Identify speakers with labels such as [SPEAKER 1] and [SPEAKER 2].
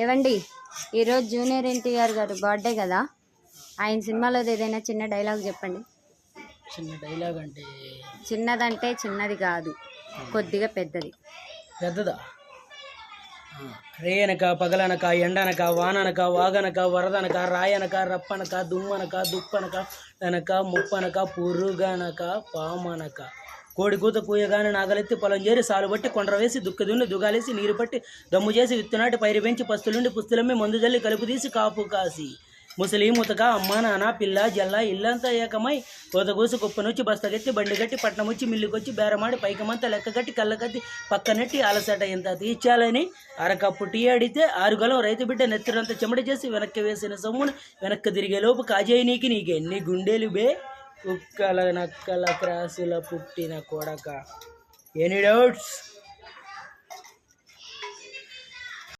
[SPEAKER 1] ఏవండి, ఈరోజు జూనియర్ ఎన్టీఆర్ గారు బర్త్డే కదా. ఆయన సినిమాలో ఏదైనా చిన్న డైలాగ్ చెప్పండి.
[SPEAKER 2] చిన్న డైలాగ్ అంటే
[SPEAKER 1] చిన్నదంటే చిన్నది కాదు, కొద్దిగా పెద్దది.
[SPEAKER 2] పెద్దదా? రేయనక పగలనక ఎండనక వాననక వాగనక వరదనక రాయనక రప్పనక దుమ్మనక దుప్పనక అనక ముప్పనక పురుగనక పామనక కోడి కూత కూయగానే నాగలెత్తి పొలం చేరి సాలు బట్టి కొండ్ర వేసి దుక్కి దుగాలేసి నీరు పట్టి దమ్ము చేసి విత్తునాటి పైరు పెంచి పస్తులుండి పుస్తులమ్మి మందు జల్లి కలుపు తీసి కాపు కాసి ముసలి ముతక అమ్మ నాన్న పిల్ల జల్ల ఇల్లంతా ఏకమై కోతగూసి కుప్పనొచ్చి బస్తగెత్తి బండి గట్టి పట్నం వచ్చి మిల్లుకొచ్చి బేరమాడి పైకమంతా లెక్కగట్టి కళ్ళకత్తి పక్కనెట్టి అలసట ఎంత తీర్చాలని అరకప్పు టీ అడితే 6 గలం రైతు బిడ్డ నెత్తిరంతా చెమట చేసి వెనక్కి వేసిన సొమ్మును వెనక్కి తిరిగే లోపు కాజేయి నీకు ఎన్ని గుండెలు బే కుక్కల నక్కల క్రాసుల పుట్టిన కొడక. Any doubts?